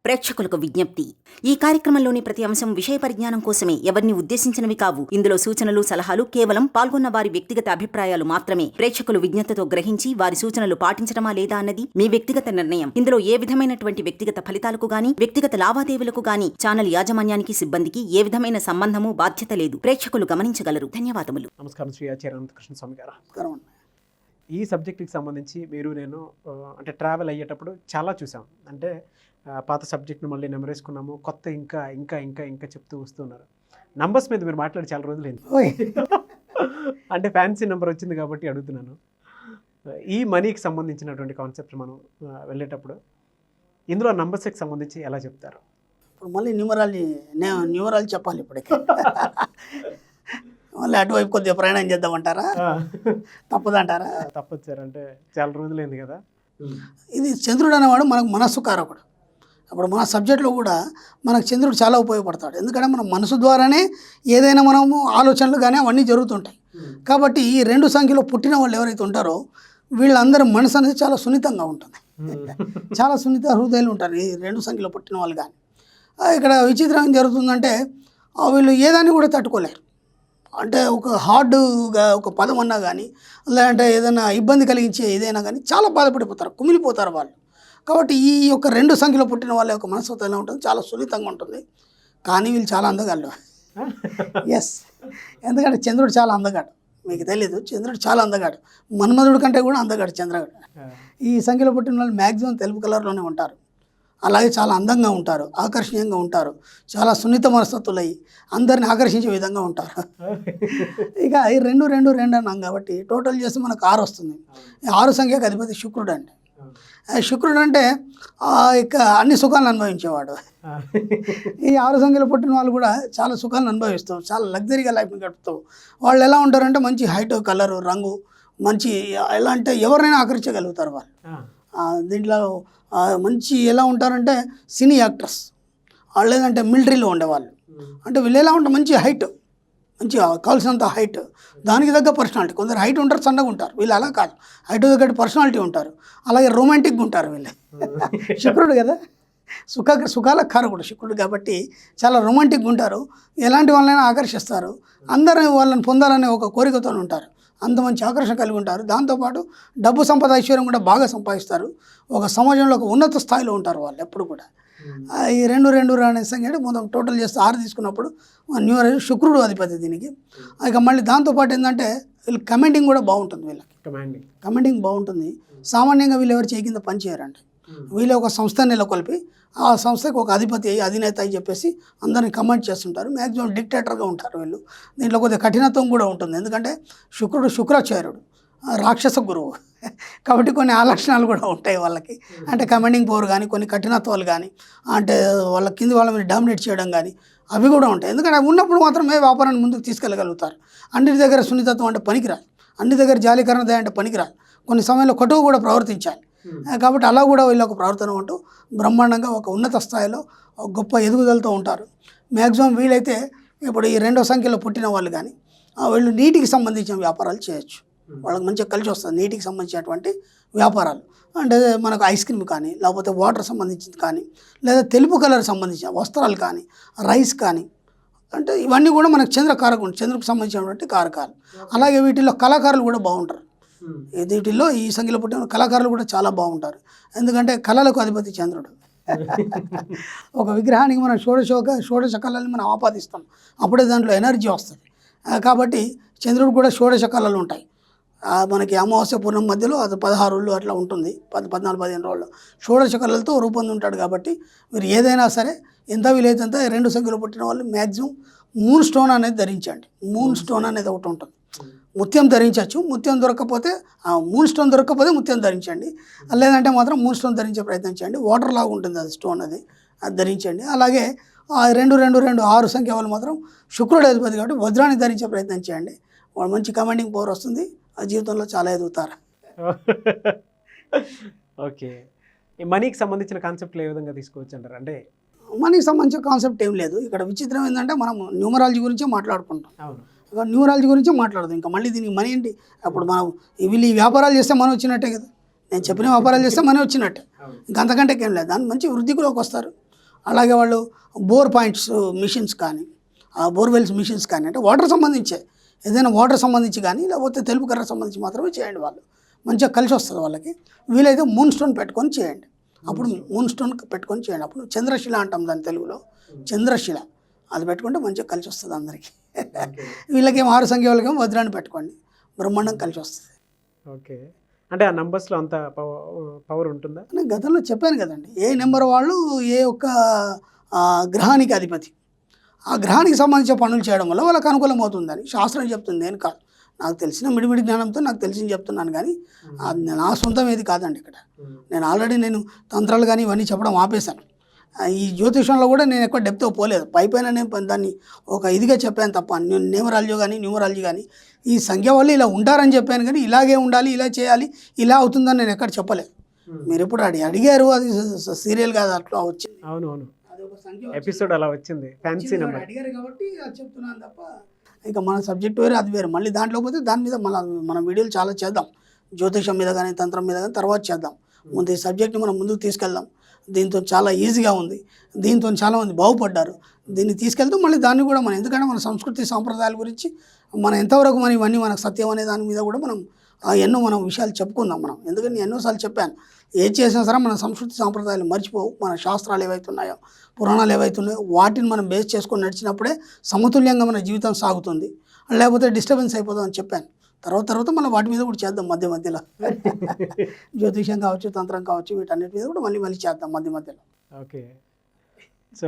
ప్రేక్షకులకు విజ్ఞప్తి. ఈ కార్యక్రమంలోని ప్రతి అంశం విషయ పరిజ్ఞానం కోసమే, ఎవరిని ఉద్దేశించినవి కావు. ఇందులో సూచనలు, సలహాలు కేవలం పాల్గొన్న వారి వ్యక్తిగత అభిప్రాయాలు మాత్రమే. ప్రేక్షకులు విజ్ఞతతో గ్రహించి వారి సూచనలు పాటించడమా లేదా అన్నది మీ వ్యక్తిగత నిర్ణయం. ఇందులో ఏ విధమైనటువంటి వ్యక్తిగత ఫలితాలకు గాని, వ్యక్తిగత లావాదేవీలకు గాని ఛానల్ యాజమాన్యానికి, సిబ్బందికి ఏ విధమైన సంబంధము, బాధ్యత లేదు. ప్రేక్షకులు గమనించగలరు. ధన్యవాదములు. నమస్కారం శ్రీ ఆచార్య కృష్ణ స్వామి గారు. ఈ సబ్జెక్ట్కి సంబంధించి నేను అంటే ట్రావెల్ అయ్యేటప్పుడు చాలా చూసాం. అంటే పాత సబ్జెక్ట్ను మళ్ళీ నెమరేసుకున్నాము, కొత్త ఇంకా ఇంకా ఇంకా ఇంకా చెప్తూ వస్తున్నారు. నంబర్స్ మీద మీరు మాట్లాడి చాలా రోజులు ఏంటి అంటే ఫ్యాన్సీ నెంబర్ వచ్చింది కాబట్టి అడుగుతున్నాను. ఈ మనీకి సంబంధించినటువంటి కాన్సెప్ట్ మనం వెళ్ళేటప్పుడు ఇందులో నంబర్స్కి సంబంధించి ఎలా చెప్తారు? ఇప్పుడు మళ్ళీ న్యూమరాలజీ చెప్పాలి ఇప్పటికి. మళ్ళీ అటువైపు కొద్దిగా ప్రయాణం చేద్దామంటారా? తప్పదంటారా? తప్పదు సార్, అంటే చాలా రోజులైంది కదా. ఇది చంద్రుడు అనేవాడు మనకు మనస్సు కారకుడు. అప్పుడు మన సబ్జెక్ట్లో కూడా మనకు చంద్రుడు చాలా ఉపయోగపడతాడు. ఎందుకంటే మన మనసు ద్వారానే ఏదైనా మనము ఆలోచనలు కానీ అవన్నీ జరుగుతుంటాయి. కాబట్టి ఈ 2 సంఖ్యలో పుట్టిన వాళ్ళు ఎవరైతే ఉంటారో వీళ్ళందరూ మనసు అనేది చాలా సున్నితంగా ఉంటుంది. చాలా సున్నిత హృదయాలు ఉంటారు ఈ 2 సంఖ్యలో పుట్టిన వాళ్ళు. కానీ ఇక్కడ విచిత్రం ఏం జరుగుతుందంటే వీళ్ళు ఏదాన్ని కూడా తట్టుకోలేరు. అంటే ఒక హార్డ్గా ఒక పదం అన్నా కానీ, లేదంటే ఏదైనా ఇబ్బంది కలిగించే ఏదైనా కానీ చాలా బాధపడిపోతారు, కుమిలిపోతారు వాళ్ళు. కాబట్టి ఈ యొక్క 2 సంఖ్యలో పుట్టిన వాళ్ళ యొక్క మనస్తత్వం ఎలా ఉంటుంది? చాలా సున్నితంగా ఉంటుంది. కానీ వీళ్ళు చాలా అందగాళ్ళు. ఎస్, ఎందుకంటే చంద్రుడు చాలా అందగాడు. మీకు తెలీదు, చంద్రుడు చాలా అందగాడు. మన్మధుడు కంటే కూడా అందగాడు చంద్రుడు. ఈ సంఖ్యలో పుట్టిన వాళ్ళు మ్యాక్సిమం తెలుపు కలర్లోనే ఉంటారు. అలాగే చాలా అందంగా ఉంటారు, ఆకర్షణీయంగా ఉంటారు, చాలా సున్నిత మనస్తత్తులై అందరిని ఆకర్షించే విధంగా ఉంటారు. ఇక ఈ 2 2 2 అన్నాం కాబట్టి టోటల్ చేస్తే మనకు 6 వస్తుంది. 6 సంఖ్యకు అధిపతి శుక్రుడు అండి. శుక్రుడు అంటే ఇక అన్ని సుఖాలను అనుభవించేవాడు. ఈ 6 సంఖ్యలో పుట్టిన వాళ్ళు కూడా చాలా సుఖాలను అనుభవిస్తాం, చాలా లగ్జరీగా లైఫ్ని గడుపుతాం. వాళ్ళు ఎలా ఉంటారంటే మంచి హైట్, కలరు, రంగు మంచి, ఎలా అంటే ఎవరినైనా ఆకర్షించగలుగుతారు వాళ్ళు. దీంట్లో మంచి ఎలా ఉంటారంటే సినీ యాక్టర్స్, వాళ్ళు లేదంటే మిలిటరీలో ఉండేవాళ్ళు. అంటే వీళ్ళు ఎలా ఉంటారు? మంచి హైట్, మంచి కావాల్సినంత హైట్, దానికి తగ్గ పర్సనాలిటీ. కొందరు హైట్ ఉంటారు, సన్నగా ఉంటారు. వీళ్ళు అలా కాదు, హైట్ తగ్గట్టు పర్సనాలిటీ ఉంటారు. అలాగే రొమాంటిక్గా ఉంటారు వీళ్ళు. శుక్రుడు కదా, సుఖాల కారకుడు శుక్రుడు కాబట్టి చాలా రొమాంటిక్గా ఉంటారు. ఎలాంటి వాళ్ళైనా ఆకర్షిస్తారు. అందరూ వాళ్ళని పొందాలనే ఒక కోరికతో ఉంటారు. అంత మంచి ఆకర్షణ కలిగి ఉంటారు. దాంతోపాటు డబ్బు సంపద, ఐశ్వర్యం కూడా బాగా సంపాదిస్తారు. ఒక సమాజంలో ఒక ఉన్నత స్థాయిలో ఉంటారు వాళ్ళు ఎప్పుడు కూడా. ఈ 2 2 అనే సంఖ్య మొత్తం టోటల్ చేస్తే 6 తీసుకున్నప్పుడు శుక్రుడు అధిపతి దీనికి. ఇక మళ్ళీ దాంతోపాటు ఏంటంటే వీళ్ళు కమాండింగ్ కూడా బాగుంటుంది. వీళ్ళకి కమాండింగ్ బాగుంటుంది. సామాన్యంగా వీళ్ళు ఎవరు చేయి కింద పని చేయరండి. వీళ్ళు ఒక సంస్థ నెలకొల్పి ఆ సంస్థకు ఒక అధిపతి అయ్యి, అధినేత అని చెప్పేసి అందరిని కమాండ్ చేస్తుంటారు. మ్యాక్సిమం డిక్టేటర్గా ఉంటారు వీళ్ళు. దీంట్లో కొద్దిగా కఠినత్వం కూడా ఉంటుంది. ఎందుకంటే శుక్రుడు శుక్రాచార్యుడు, రాక్షస గురువు కాబట్టి కొన్ని ఆలక్షణాలు కూడా ఉంటాయి వాళ్ళకి. అంటే కమాండింగ్ పవర్ కానీ, కొన్ని కఠినత్వాలు కానీ, అంటే వాళ్ళ కింద వాళ్ళ మీద డామినేట్ చేయడం కానీ అవి కూడా ఉంటాయి. ఎందుకంటే అవి ఉన్నప్పుడు మాత్రమే వ్యాపారాన్ని ముందుకు తీసుకెళ్ళగలుగుతారు. అన్నిటి దగ్గర సున్నితత్వం అంటే పనికిరాలి, అన్ని దగ్గర జాలీకరణ దయ అంటే పనికిరాలి, కొన్ని సమయంలో కటువు కూడా ప్రవర్తించాలి. కాబట్టి అలా కూడా వీళ్ళ ఒక ప్రవర్తన ఉంటూ బ్రహ్మాండంగా ఒక ఉన్నత స్థాయిలో గొప్ప ఎదుగుదలతో ఉంటారు. మ్యాక్సిమం వీలైతే ఇప్పుడు ఈ 2వ సంఖ్యలో పుట్టిన వాళ్ళు కానీ వీళ్ళు నీటికి సంబంధించిన వ్యాపారాలు చేయొచ్చు. వాళ్ళకి మంచిగా కలిసి వస్తుంది నీటికి సంబంధించినటువంటి వ్యాపారాలు. అంటే మనకు ఐస్ క్రీమ్ కానీ, లేకపోతే వాటర్ సంబంధించింది కానీ, లేదా తెలుపు కలర్ సంబంధించిన వస్త్రాలు కానీ, రైస్ కానీ, అంటే ఇవన్నీ కూడా మనకు చంద్రకారకం, చంద్రుకు సంబంధించినటువంటి కారకాలు. అలాగే వీటిల్లో కళాకారులు కూడా బాగుంటారు. వీటిల్లో ఈ సంఖ్యలో పుట్టిన కళాకారులు కూడా చాలా బాగుంటారు. ఎందుకంటే కళలకు అధిపతి చంద్రుడు. ఒక విగ్రహానికి మనం షోడశ కళల్ని మనం ఆపాదిస్తాం, అప్పుడే దాంట్లో ఎనర్జీ వస్తుంది. కాబట్టి చంద్రుడు కూడా షోడశ కళలు ఉంటాయి. మనకి అమావాస్య పూర్ణం మధ్యలో అది 16 రోజులు అట్లా ఉంటుంది, 14 15 రోజులు షోడశ కళలతో రూపొందుంటాడు. కాబట్టి మీరు ఏదైనా సరే ఎంత వీలైతే 2 సంఖ్యలో పుట్టిన వాళ్ళు మ్యాక్సిమం మూన్ స్టోన్ అనేది ధరించండి. మూన్ స్టోన్ అనేది ఒకటి ఉంటుంది. ముత్యం ధరించవచ్చు, ముత్యం దొరకకపోతే మూన్ స్టోన్ దొరకకపోతే ముత్యం ధరించండి, లేదంటే మాత్రం మూన్ స్టోన్ ధరించే ప్రయత్నం చేయండి. వాటర్ లాగా ఉంటుంది అది స్టోన్, అది ధరించండి. అలాగే 2 2 2 6 సంఖ్య వాళ్ళు మాత్రం శుక్రుడు అధిపతి కాబట్టి వజ్రాన్ని ధరించే ప్రయత్నం చేయండి. వాళ్ళు మంచి కమాండింగ్ పవర్ వస్తుంది, ఆ జీవితంలో చాలా ఎదుగుతారు. ఓకే, ఈ మనీకి సంబంధించిన కాన్సెప్ట్లు ఏ విధంగా తీసుకోవచ్చు అంటారు? అంటే మనీకి సంబంధించిన కాన్సెప్ట్ ఏం లేదు. ఇక్కడ విచిత్రం ఏంటంటే మనం న్యూమరాలజీ గురించి మాట్లాడుకుంటాం. అవును, న్యూమరాలజీ గురించి మాట్లాడదాం. ఇంకా మళ్ళీ దీనికి మనీ ఏంటి? అప్పుడు మనం వీళ్ళు ఈ వ్యాపారాలు చేస్తే మనం వచ్చినట్టే కదా. నేను చెప్పిన వ్యాపారాలు చేస్తే మనీ వచ్చినట్టే, ఇంకంతకంటే ఏం లేదు. దాని మంచి వృద్ధిలోకి వస్తారు. అలాగే వాళ్ళు బోర్ పాయింట్స్ మిషన్స్ కానీ బోర్వెల్స్ మిషన్స్ కానీ అంటే వాటర్ సంబంధించే ఏదైనా వాటర్ సంబంధించి కానీ లేకపోతే తెలుపు కర్ర సంబంధించి మాత్రమే చేయండి. వాళ్ళు మంచిగా కలిసి వస్తుంది వాళ్ళకి. వీలైతే మూన్ స్టోన్ పెట్టుకొని చేయండి. అప్పుడు మూన్ స్టోన్ పెట్టుకొని చేయండి. అప్పుడు చంద్రశిల అంటాం దాని తెలుగులో, చంద్రశిల అది పెట్టుకుంటే మంచిగా కలిసి వస్తుంది అందరికీ. వీళ్ళకేమో 6 సంఖ్య వాళ్ళకేమో వజ్రాన్ని పెట్టుకోండి, బ్రహ్మాండం కలిసి వస్తుంది. ఓకే, అంటే ఆ నంబర్స్లో అంత పవర్ ఉంటుందా? నేను గతంలో చెప్పాను కదండి, ఏ నెంబర్ వాళ్ళు ఏ ఒక్క గ్రహానికి అధిపతి, ఆ గ్రహానికి సంబంధించిన పనులు చేయడం వల్ల వాళ్ళకి అనుకూలం అవుతుందని శాస్త్రం చెప్తుంది. నేను కాదు, నాకు తెలిసిన మిడిమిడి జ్ఞానంతో నాకు తెలిసింది చెప్తున్నాను కానీ నా సొంతం ఏది కాదండి. ఇక్కడ నేను ఆల్రెడీ తంత్రాలు కానీ ఇవన్నీ చెప్పడం ఆపేశాను. ఈ జ్యోతిషంలో కూడా నేను ఎక్కువ డెప్త్గా పోలేదు. పైపైన నేను దాన్ని ఒక ఇదిగా చెప్పాను తప్ప న్యూమరాలజీ కానీ ఈ సంఖ్య వాళ్ళు ఇలా ఉంటారని చెప్పాను కానీ ఇలాగే ఉండాలి, ఇలా చేయాలి, ఇలా అవుతుందని నేను ఎక్కడ చెప్పలేదు. మీరు ఎప్పుడు అడిగారు, అది సీరియల్ కాదు, అట్లా వచ్చింది. అవునవును, ఎపిసోడ్ అలా వచ్చింది, ఫ్యాన్సీ నెంబర్ అడిగారు కాబట్టి అది చెప్తున్నాను తప్ప ఇక మన సబ్జెక్ట్ వేరే, అది వేరే. మళ్ళీ దాంట్లో పోతే దాని మీద మన వీడియోలు చాలా చేద్దాం, జ్యోతిషం మీద కానీ తంత్రం మీద కానీ తర్వాత చేద్దాం. ముందు ఈ సబ్జెక్ట్ని మనం ముందుకు తీసుకెళ్దాం. దీంతో చాలా ఈజీగా ఉంది, దీంతో చాలామంది బాగుపడ్డారు. దీన్ని తీసుకెళ్తూ మళ్ళీ దాన్ని కూడా మనం, ఎందుకంటే మన సంస్కృతి సాంప్రదాయాల గురించి మనం ఎంతవరకు మనం ఇవన్నీ మనకు సత్యం అనే దాని మీద కూడా మనం ఎన్నో మనం విషయాలు చెప్పుకుందాం. మనం ఎందుకంటే నేను ఎన్నోసార్లు చెప్పాను, ఏది చేసినా సరే మన సంస్కృతి సాంప్రదాయాలు మర్చిపోవు. మన శాస్త్రాలు ఏవైతున్నాయో, పురాణాలు ఏవైతున్నాయో వాటిని మనం బేస్ చేసుకొని నడిచినప్పుడే సమతుల్యంగా మన జీవితం సాగుతుంది. లేకపోతే డిస్టర్బెన్స్ అయిపోతాం అని చెప్పాను. తర్వాత మళ్ళీ వాటి మీద కూడా చేద్దాం మధ్యలో. జ్యోతిషం కావచ్చు, తంత్రం కావచ్చు, వీటన్నిటి మీద కూడా మళ్ళీ చేద్దాం మధ్యలో. ఓకే, సో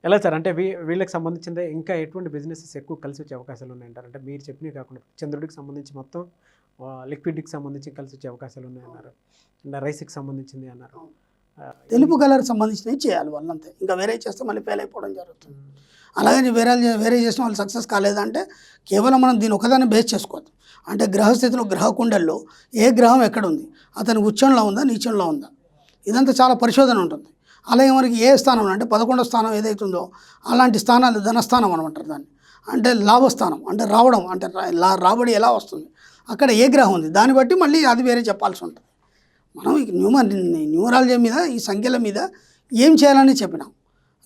ఎలా సార్, అంటే వీళ్ళకి సంబంధించిందే ఇంకా ఎటువంటి బిజినెసెస్ ఎక్కువ కలిసి వచ్చే అవకాశాలు ఉన్నాయంటారు? అంటే మీరు చెప్పినవి కాకుండా చంద్రుడికి సంబంధించి మొత్తం లిక్విడ్కి సంబంధించి కలిసి వచ్చే అవకాశాలు ఉన్నాయన్నారు, అంటే రైస్కి సంబంధించింది అన్నారు. తెలుపు కలర్ సంబంధించినవి చేయాలి వాళ్ళంతే, ఇంకా వేరే చేస్తే మళ్ళీ ఫెయిల్ అయిపోవడం జరుగుతుంది. అలాగే వేరే చేసిన వాళ్ళు సక్సెస్ కాలేదంటే కేవలం మనం దీని ఒకదాన్ని బేస్ చేసుకోవద్దు. అంటే గ్రహస్థితిలో గ్రహ కుండల్లో ఏ గ్రహం ఎక్కడుంది, అతని ఉచ్చంలో ఉందా నీచంలో ఉందా, ఇదంతా చాలా పరిశోధన ఉంటుంది. అలాగే మనకి ఏ స్థానం అంటే 11వ స్థానం ఏదైతుందో అలాంటి స్థానాలు ధనస్థానం అనమంటారు దాన్ని. అంటే లాభస్థానం, అంటే రావడం, అంటే రాబడి ఎలా వస్తుంది, అక్కడ ఏ గ్రహం ఉంది, దాన్ని బట్టి మళ్ళీ అది వేరే చెప్పాల్సి ఉంటుంది. మనం ఈ న్యూమరాలజీ మీద, ఈ సంఖ్యల మీద ఏం చేయాలని చెప్పినాం.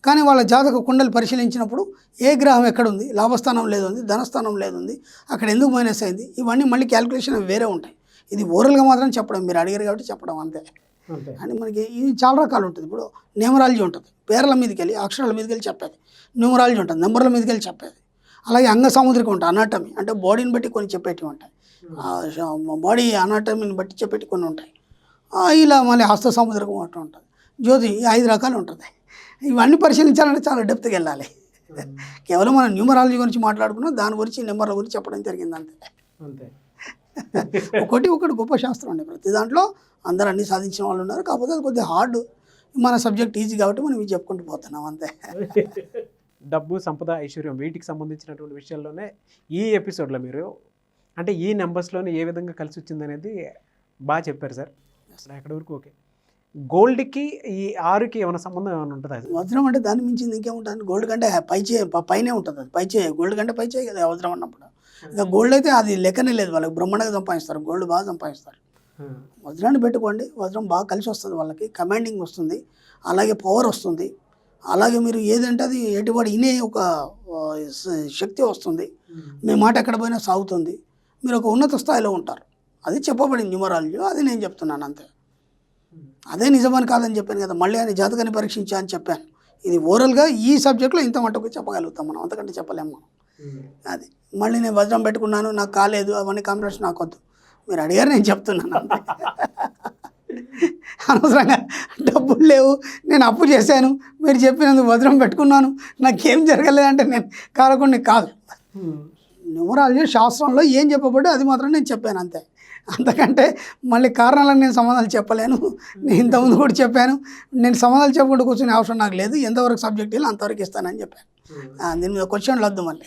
కానీ వాళ్ళ జాతక కుండలు పరిశీలించినప్పుడు ఏ గ్రహం ఎక్కడుంది, లాభస్థానం లేదుంది, ధనస్థానం లేదుంది, అక్కడ ఎందుకు మైనస్ అయింది, ఇవన్నీ మళ్ళీ క్యాలిక్యులేషన్ వేరే ఉంటాయి. ఇది ఓరల్గా మాత్రం చెప్పడం, మీరు అడిగారు కాబట్టి చెప్పడం అంతే. అని మనకి ఇది చాలా రకాలు ఉంటుంది. ఇప్పుడు న్యూమరాలజీ ఉంటుంది, పేర్ల మీదకి వెళ్ళి అక్షరాల మీదకి వెళ్ళి చెప్పేది. న్యూమరాలజీ ఉంటుంది, నెంబర్ల మీదకి వెళ్ళి చెప్పేది. అలాగే అంగ సాముద్రికం ఉంటుంది, అనాటమీ, అంటే బాడీని బట్టి కొన్ని చెప్పేటివి ఉంటాయి. బాడీ అనాటమీని బట్టి చెప్పేటి కొన్ని ఉంటాయి. ఇలా మళ్ళీ హస్త సాముద్రికం అట్లా ఉంటుంది. జ్యోతి 5 రకాలు ఉంటుంది. ఇవన్నీ పరిశీలించాలంటే చాలా డెప్త్కి వెళ్ళాలి. కేవలం మనం న్యూమరాలజీ గురించి మాట్లాడుకున్నాం, దాని గురించి నెంబర్ల గురించి చెప్పడం జరిగింది అంతే. ఒకటి గొప్ప శాస్త్రం అండి. ప్రతి దాంట్లో అందరూ అన్నీ సాధించిన వాళ్ళు ఉన్నారు. కాకపోతే అది కొద్దిగా హార్డ్, మన సబ్జెక్ట్ ఈజీ కాబట్టి మనం ఇవి చెప్పుకుంటూ పోతున్నాం అంతే. డబ్బు, సంపద, ఐశ్వర్యం వీటికి సంబంధించినటువంటి విషయాల్లోనే ఈ ఎపిసోడ్లో మీరు అంటే ఈ నెంబర్స్లోనే ఏ విధంగా కలిసి వచ్చింది అనేది బాగా చెప్పారు సార్. అక్కడ వరకు ఓకే. గోల్డ్కి ఈ 6కి ఏమైనా సంబంధం ఏమైనా ఉంటుందా? వజ్రం అంటే దాన్ని మించింది ఇంకేముంటుంది. గోల్డ్ కంటే పైనే ఉంటుంది. అది గోల్డ్ కంటే పై చేయ కదా వజ్రం అన్నప్పుడు. ఇంకా గోల్డ్ అయితే అది లెక్కనే లేదు, వాళ్ళకి బ్రహ్మాండంగా సంపాదిస్తారు, గోల్డ్ బాగా సంపాదిస్తారు. వజ్రాన్ని పెట్టుకోండి, వజ్రం బాగా కలిసి వస్తుంది, వాళ్ళకి కమాండింగ్ వస్తుంది, అలాగే పవర్ వస్తుంది, అలాగే మీరు ఏదంటే అది ఎటుబడి ఇనే ఒక శక్తి వస్తుంది, మీ మాట ఎక్కడ పోయినా సాగుతుంది, మీరు ఒక ఉన్నత స్థాయిలో ఉంటారు. అది చెప్పబడింది న్యూమరాలజీ, అది నేను చెప్తున్నాను అంతే. అదే నిజమని కాదని చెప్పాను కదా, మళ్ళీ ఆయన జాతకాన్ని పరీక్షించా అని చెప్పాను. ఇది ఓరల్గా ఈ సబ్జెక్ట్లో ఇంత మటుకు చెప్పగలుగుతాం మనం, అంతకంటే చెప్పలేము మనం. అది మళ్ళీ నేను వజ్రం పెట్టుకున్నాను నాకు కాలేదు అవన్నీ కాంపిటీషన్ నాకు వద్దు, మీరు అడిగారు నేను చెప్తున్నాను అంతే. అనవసరంగా డబ్బులు లేవు, నేను అప్పు చేశాను, మీరు చెప్పినందుకు వజ్రం పెట్టుకున్నాను, నాకేం జరగలేదంటే నేను కారకుండా కాదు. న్యూమరాలజీ శాస్త్రంలో ఏం చెప్పబడ్డో అది మాత్రం నేను చెప్పాను అంతే. అంతకంటే మళ్ళీ కారణాలకు నేను సమాధానాలు చెప్పలేను. నేను ఇంతకుముందు కూడా చెప్పాను, నేను సమాధానాలు చెప్పుకుంటూ కూర్చునే అవసరం నాకు లేదు, ఎంతవరకు సబ్జెక్ట్ వెళ్ళి అంతవరకు ఇస్తానని చెప్పాను. దీని మీద క్వశ్చన్లు వద్దు మళ్ళీ.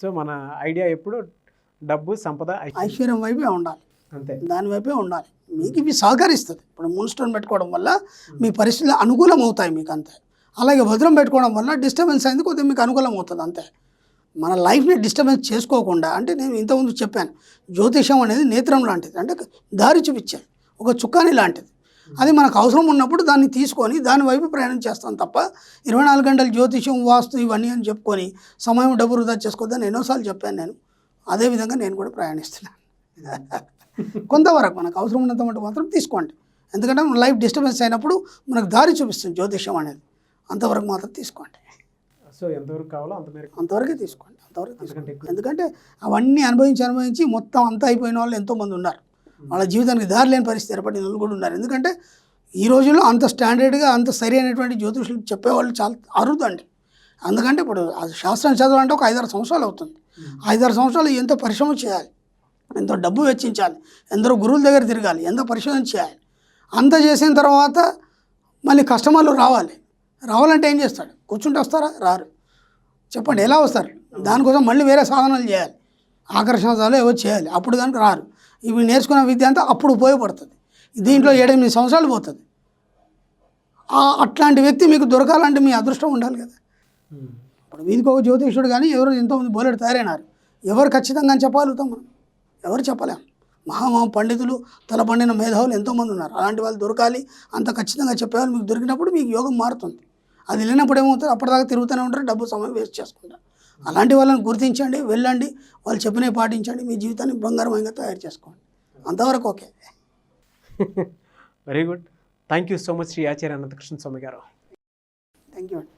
సో మన ఐడియా ఎప్పుడు డబ్బు, సంపద, ఐశ్వర్యం వైపే ఉండాలి, అంతే, దాని వైపే ఉండాలి. మీకు ఇవి సహకరిస్తుంది. ఇప్పుడు మూన్ స్టోన్ పెట్టుకోవడం వల్ల మీ పరిస్థితులు అనుకూలం అవుతాయి మీకు అంతే. అలాగే వజ్రం పెట్టుకోవడం వల్ల డిస్టర్బెన్స్ అయింది కొద్దిగా మీకు అనుకూలం అవుతుంది అంతే. మన లైఫ్ని డిస్టర్బెన్స్ చేసుకోకుండా, అంటే నేను ఇంతకుముందు చెప్పాను, జ్యోతిషం అనేది నేత్రం లాంటిది, అంటే దారి చూపించేది, ఒక చుక్కాని లాంటిది. అది మనకు అవసరం ఉన్నప్పుడు దాన్ని తీసుకొని దాని వైపు ప్రయాణం చేస్తాం తప్ప 24 గంటలు జ్యోతిషం వాస్తు ఇవన్నీ అని చెప్పుకొని సమయం డబ్బు వృధా చేసుకోవద్దని ఎన్నోసార్లు చెప్పాను నేను. అదేవిధంగా నేను కూడా ప్రయాణిస్తున్నాను. కొంతవరకు మనకు అవసరం ఉన్నంత మటు మాత్రం తీసుకోండి. ఎందుకంటే మన లైఫ్ డిస్టర్బెన్స్ అయినప్పుడు మనకు దారి చూపిస్తుంది జ్యోతిషం అనేది. అంతవరకు మాత్రం తీసుకోండి. సో ఎంతవరకు కావాలో అంతవరకే తీసుకోండి. ఎందుకంటే అవన్నీ అనుభవించి మొత్తం అంతా అయిపోయిన వాళ్ళు ఎంతోమంది ఉన్నారు. వాళ్ళ జీవితానికి దారి లేని పరిస్థితి ఏర్పడిన వాళ్ళు కూడా ఉన్నారు. ఎందుకంటే ఈ రోజుల్లో అంత స్టాండర్డ్గా అంత సరి అయినటువంటి జ్యోతిషులు చెప్పేవాళ్ళు చాలా అరుదండి. ఎందుకంటే ఇప్పుడు శాస్త్రం చదవాలంటే ఒక 5-6 సంవత్సరాలు అవుతుంది. 5-6 సంవత్సరాలు ఎంతో పరిశ్రమ చేయాలి, ఎంతో డబ్బు వెచ్చించాలి, ఎందరో గురువుల దగ్గర తిరగాలి, ఎంతో పరిశోధన చేయాలి. అంత చేసిన తర్వాత మళ్ళీ కస్టమర్లు రావాలంటే ఏం చేస్తాడు? కూర్చుంటే వస్తారా? రారు. చెప్పండి ఎలా వస్తారు? దానికోసం మళ్ళీ వేరే సాధనాలు చేయాలి, ఆకర్షణాలు ఏవో చేయాలి, అప్పుడు కనుక రారు. ఇవి నేర్చుకున్న విద్య అంతా అప్పుడు ఉపయోగపడుతుంది. దీంట్లో 7-8 సంవత్సరాలు పోతుంది. అట్లాంటి వ్యక్తి మీకు దొరకాలంటే మీ అదృష్టం ఉండాలి కదా. ఇప్పుడు వీధికి ఒక జ్యోతిషుడు కానీ ఎవరు ఎంతోమంది బోలెడు తయారైనారు. ఎవరు ఖచ్చితంగా అని చెప్పగలుగుతాం మనం? ఎవరు చెప్పలేం. మహా పండితులు తల పండిన మేధావులు ఎంతోమంది ఉన్నారు. అలాంటి వాళ్ళు దొరకాలి. అంత ఖచ్చితంగా చెప్పేవాళ్ళు మీకు దొరికినప్పుడు మీకు యోగం మారుతుంది. అది లేనప్పుడు ఏమవుతుంది? అప్పటిదాకా తిరుగుతూనే ఉంటారు, డబ్బు సమయం వేస్ట్ చేసుకుంటారు. అలాంటి వాళ్ళని గుర్తించండి, వెళ్ళండి, వాళ్ళు చెప్పినవి పాటించండి, మీ జీవితాన్ని బంగారమయంగా తయారు చేసుకోండి. అంతవరకు okay. Very good. Thank you so much Shri Acharya Anantakrishna Swami garu. Thank you అండి.